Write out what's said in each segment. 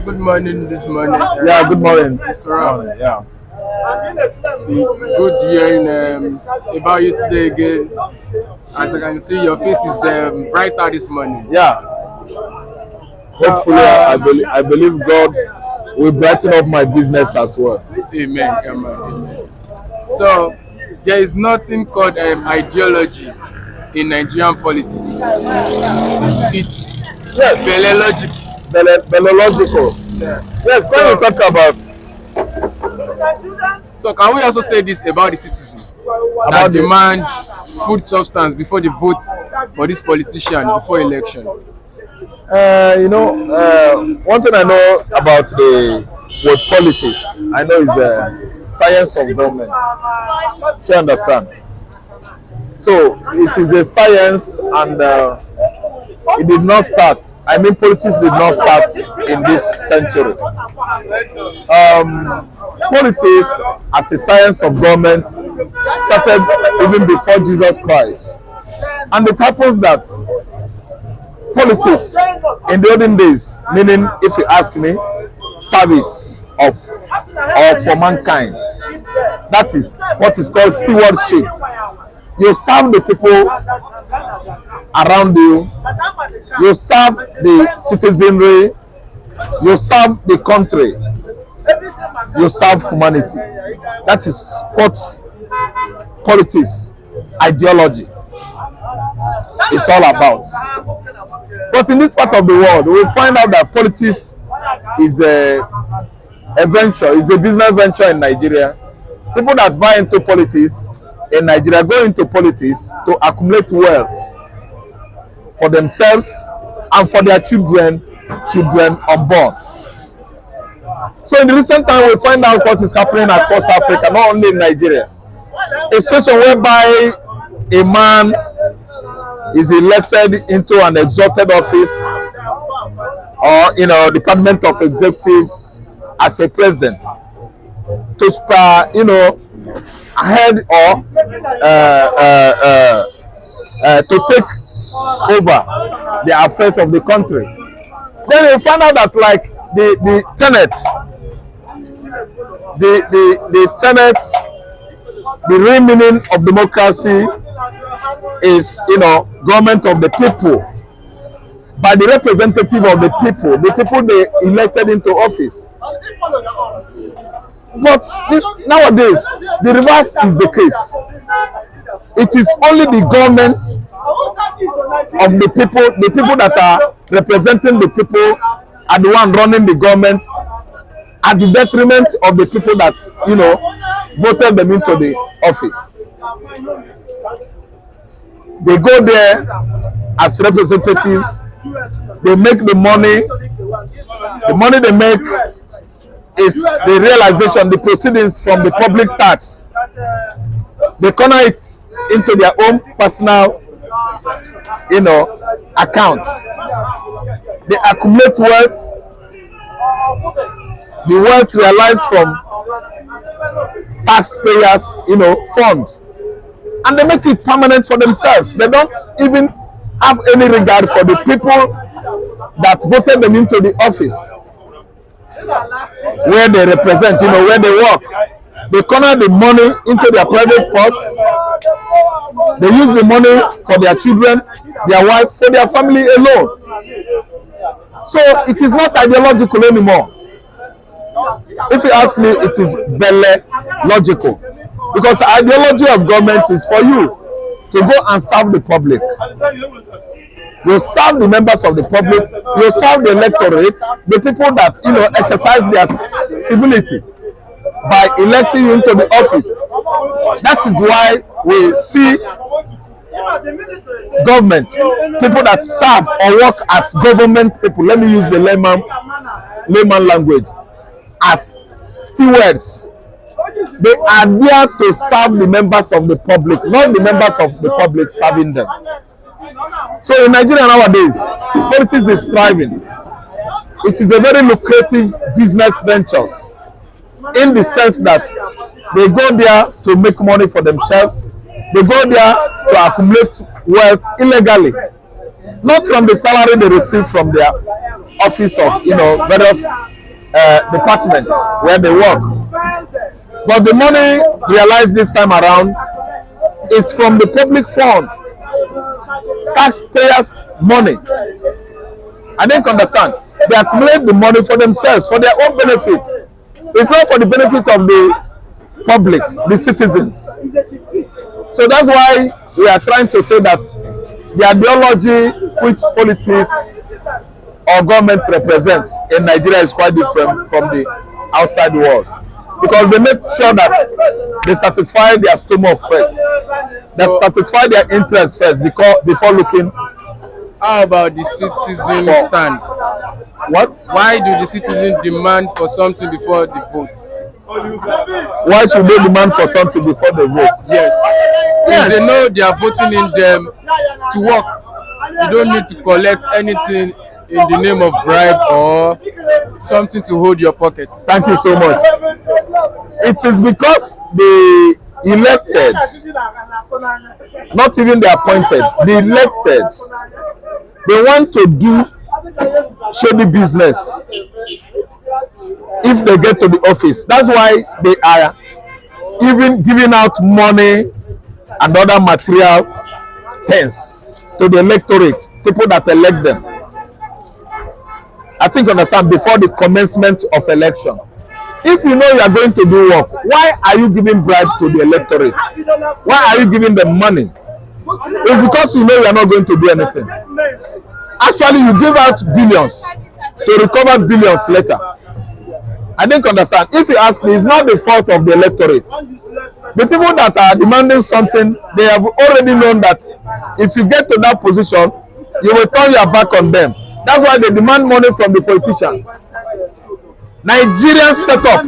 good morning this morning. Yeah, good morning. Mr. Ralph. Yeah. It's good hearing about you today again. As I can see, your face is brighter this morning. Yeah. So, Hopefully, I believe God will brighten up my business as well. Amen. Amen. So, there is nothing called ideology in Nigerian politics. It's Yes. logic. Biological. Yeah. Yes, when we So, talk about can we also say this about the citizen that about the demand food substance before they vote for this politician before election? one thing I know about the word politics, I know is the science of government. Do you understand? So it is a science, and it did not start. I mean, politics did not start in this century. Politics as a science of government started even before Jesus Christ. And it happens that politics in the olden days, meaning if you ask me, service of or for mankind, that is what is called stewardship. You serve the people around you, you serve the citizenry, you serve the country, you serve humanity. That is what politics ideology is all about. But in this part of the world, we find out that politics is a venture, is a business venture in Nigeria. People that buy into politics in Nigeria go into politics to accumulate wealth for themselves and for their children unborn. So in the recent time, we find out what is happening across Africa, not only in Nigeria. A situation whereby a man is elected into an exalted office or department of executive as a president to spur ahead or to take over the affairs of the country. Then you find out that like the tenets, the real meaning of democracy is government of the people, by the representative of the people they elected into office. But this nowadays the reverse is the case. It is only the government of the people that are representing the people are the one running the government at the detriment of the people that voted them into the office. They go there as representatives, they make the money they make is the realization, the proceedings from the public tax. They corner it into their own personal account. They accumulate wealth, the wealth realized from taxpayers fund, and they make it permanent for themselves. They don't even have any regard for the people that voted them into the office where they represent, where they work. They corner the money into their private purse. They use the money for their children, their wife, for their family alone. So it is not ideological anymore. If you ask me, it is logical, because the ideology of government is for you to go and serve the public. You serve the members of the public, you serve the electorate, the people that exercise their civility by electing you into the office. That is why we see government, people that serve or work as government people, let me use the layman language, as stewards. They are there to serve the members of the public, not the members of the public serving them. So in Nigeria nowadays, politics is thriving. It is a very lucrative business ventures, in the sense that they go there to make money for themselves. They go there to accumulate wealth illegally, not from the salary they receive from their office of various departments where they work. But the money realized this time around is from the public fund, taxpayers' money. I didn't understand. They accumulate the money for themselves, for their own benefit. It's not for the benefit of the public, the citizens. So that's why we are trying to say that the ideology which politics or government represents in Nigeria is quite different from the outside world, because they make sure that they satisfy their stomach first, they satisfy their interests first, because before looking. How about the citizen stand? What? Why do the citizens demand for something before the vote? Why should they demand for something before they vote? Yes. Since they know they are voting in them to work, you don't need to collect anything in the name of bribe or something to hold your pocket. Thank you so much. It is because the elected, not even the appointed, the elected, they want to do shady business if they get to the office. That's why they are even giving out money and other material things to the electorate, people that elect them. I think you understand, before the commencement of election. If you know you are going to do work, why are you giving bribe to the electorate? Why are you giving them money? It's because you know you are not going to do anything. Actually, you give out billions to recover billions later. I didn't understand. If you ask me, it's not the fault of the electorate. The people that are demanding something, they have already known that if you get to that position, you will turn your back on them. That's why they demand money from the politicians. Nigerian setup,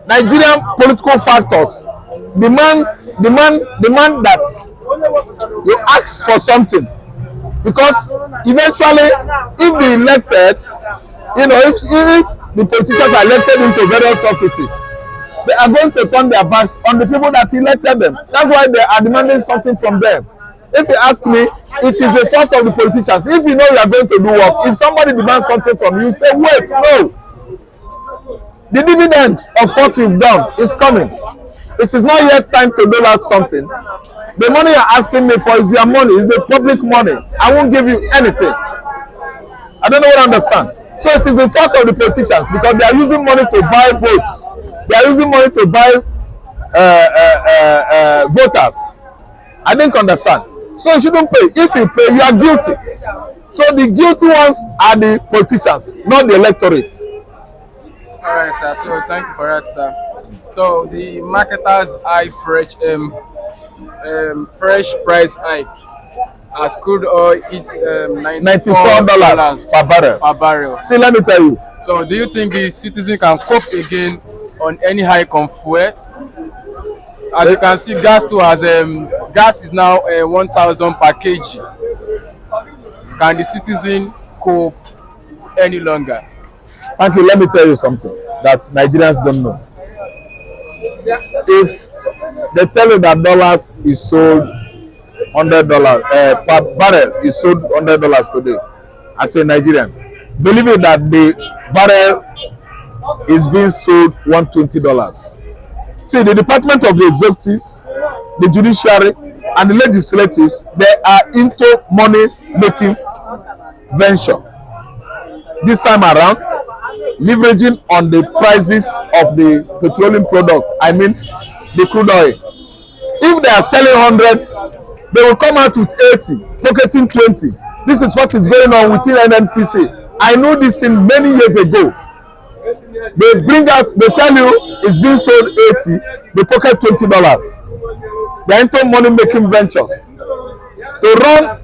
Nigerian political factors demand that you ask for something, because eventually, if the elected, if the politicians are elected into various offices, they are going to turn their backs on the people that elected them. That's why they are demanding something from them. If you ask me, it is the fault of the politicians. If you know you are going to do work, if somebody demands something from you, you say, wait, no. The dividend of what you've done is coming. It is not yet time to dole out something. The money you're asking me for is your money, is the public money. I won't give you anything. I don't know what I understand. So it is the fault of the politicians, because they are using money to buy votes. They are using money to buy voters. I didn't understand. So you shouldn't pay. If you pay, you are guilty. So the guilty ones are the politicians, not the electorate. All right, sir. So thank you for that, sir. So the marketers eye fresh price hike as crude oil hits $94 per barrel. Per barrel. See, let me tell you. So do you think the citizen can cope again on any hike on fuel? As you can see, gas too has gas is now 1,000 per kg. Can the citizen cope any longer? Thank you. Let me tell you something that Nigerians don't know. If they tell you that dollars is sold $100 per barrel is sold $100 today, as a Nigerian, believe it that the barrel is being sold $120. See, the Department of the Executives, the Judiciary, and the Legislatives, they are into money-making venture. This time around, leveraging on the prices of the petroleum product, I mean the crude oil. If they are selling 100, they will come out with 80, pocketing 20. This is what is going on within NNPC. I know this in many years ago. They bring out, they tell you it's being sold 80, they pocket $20. They are into money making ventures. The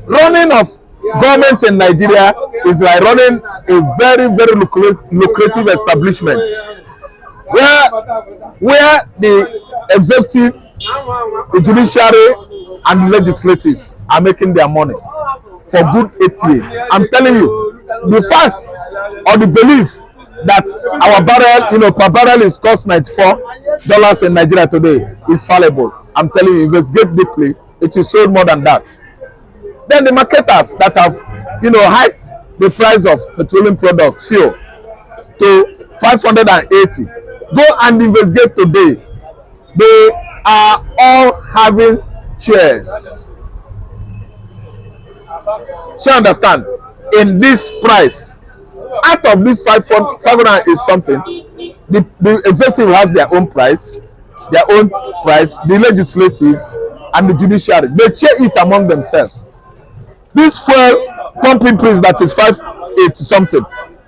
running of government in Nigeria is like running a very, very lucrative establishment where the executive, the judiciary, and the legislatives are making their money for good 8 years. I'm telling you, the fact or the belief that our barrel, per barrel is cost $94 in Nigeria today is fallible. I'm telling you, investigate deeply, it is sold more than that. Then the marketers that have, hiked the price of petroleum product fuel to 580. Go and investigate today. They are all having shares. So you understand? In this price, out of this 500 is something, the executive has their own price, the legislatives and the judiciary. They share it among themselves. This fuel pumping price that is 580 something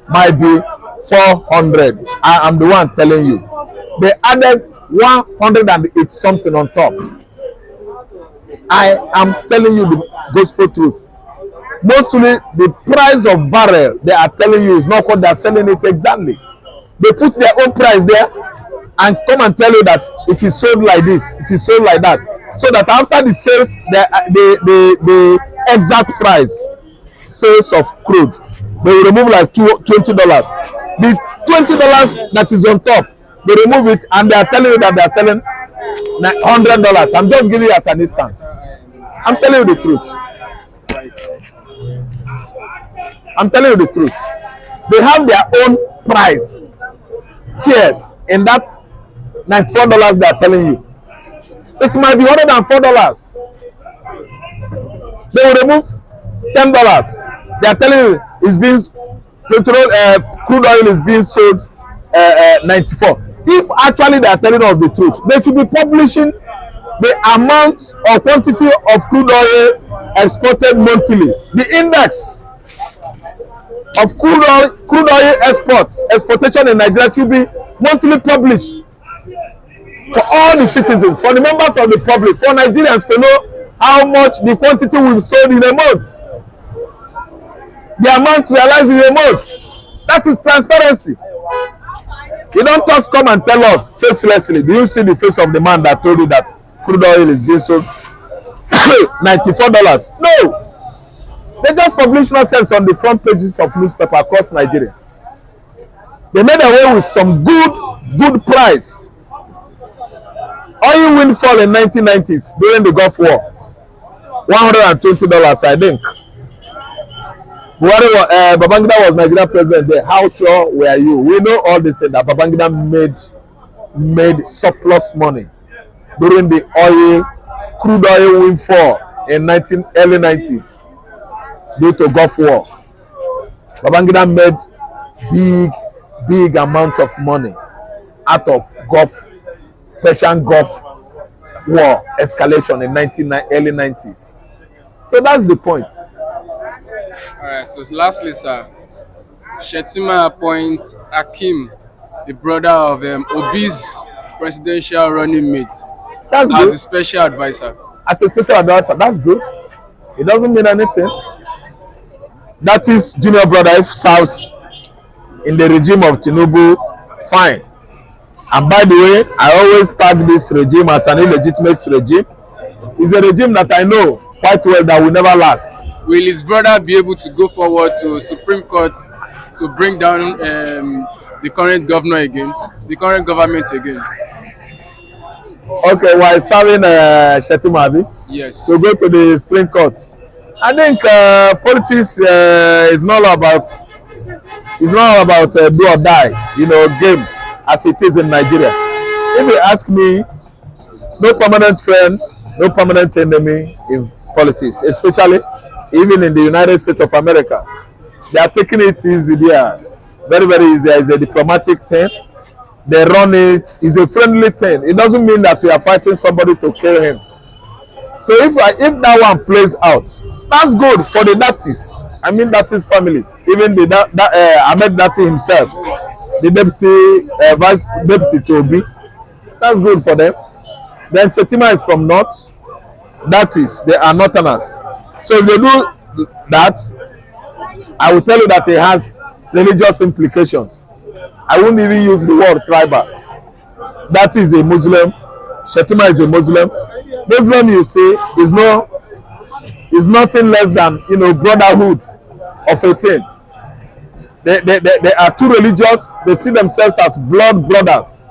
might be 400. I am the one telling you. They added 108 something on top. I am telling you the gospel truth. Mostly the price of barrel they are telling you is not what they are selling it exactly. They put their own price there and come and tell you that it is sold like this, it is sold like that, so that after the sales, the exact price sales of crude, they will remove like $20. The $20 that is on top, they remove it and they are telling you that they are selling $100. I'm just giving you as an instance. I'm telling you the truth. I'm telling you the truth. They have their own price shares in that $94 they are telling you. It might be $104. They will remove $10. They are telling you it's being crude oil is being sold 94. If actually they are telling us the truth, they should be publishing the amount or quantity of crude oil exported monthly. The index of crude oil exportation in Nigeria should be monthly published for all the citizens, for the members of the public, for Nigerians to know how much the quantity we've sold in a month, the amount realized in a month. That is transparency. You don't just come and tell us facelessly. Do you see the face of the man that told you that crude oil is being sold $94? No. They just publish nonsense on the front pages of newspaper across Nigeria. They made away with some good price. Oil windfall in 1990s during the Gulf War, $120, I think. Babangida was Nigerian president there. How sure were you? We know all this that Babangida made surplus money during the crude oil windfall in early 90s due to Gulf War. Babangida made big amount of money out of Persian Gulf War escalation in early 90s. So that's the point. All right. So lastly, sir, Shettima appoint Akim, the brother of Obi's presidential running mate, That's as good. the special advisor. As a special advisor, that's good. It doesn't mean anything. That is junior brother if serves in the regime of Tinubu, fine. And by the way, I always tag this regime as an illegitimate regime. It's a regime that I know quite well that will never last. Will his brother be able to go forward to Supreme Court to bring down the current governor again, the current government again? Okay, while serving Shettima Abi, Yes. to go to the Supreme Court. I think politics is not about do or die, game as it is in Nigeria. If you ask me, no permanent friend, no permanent enemy in politics, especially even in the United States of America. They are taking it easy there, very easy. It's a diplomatic thing. They run it. It's a friendly thing. It doesn't mean that we are fighting somebody to kill him. So if that one plays out, that's good for the Datis. I mean Datis family. Even Ahmed Dati himself, the vice deputy to Obi. That's good for them. Then Shettima is from North. Datis, they are Northerners. So if they do that, I will tell you that it has religious implications. I won't even use the word tribal. That is a Muslim. Shettima is a Muslim. Muslim, you see, is nothing less than brotherhood of a thing. They are too religious. They see themselves as blood brothers.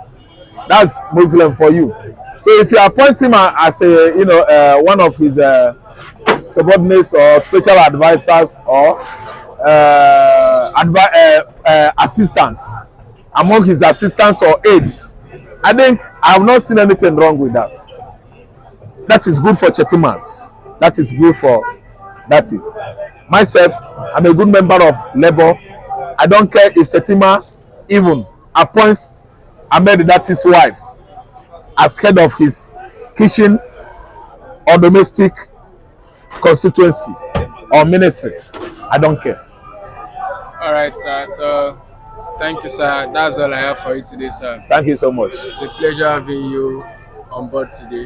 That's Muslim for you. So if you appoint him as one of his subordinates or special advisors or assistants, among his assistants or aides. I think I have not seen anything wrong with that. That is good for Chetimas. That is good for that is. Myself, I'm a good member of Labour. I don't care if Chetima even appoints Ahmed Dati's wife as head of his kitchen or domestic constituency or ministry. I don't care. All right, sir. So, thank you, sir. That's all I have for you today, sir. Thank you so much. It's a pleasure having you on board today.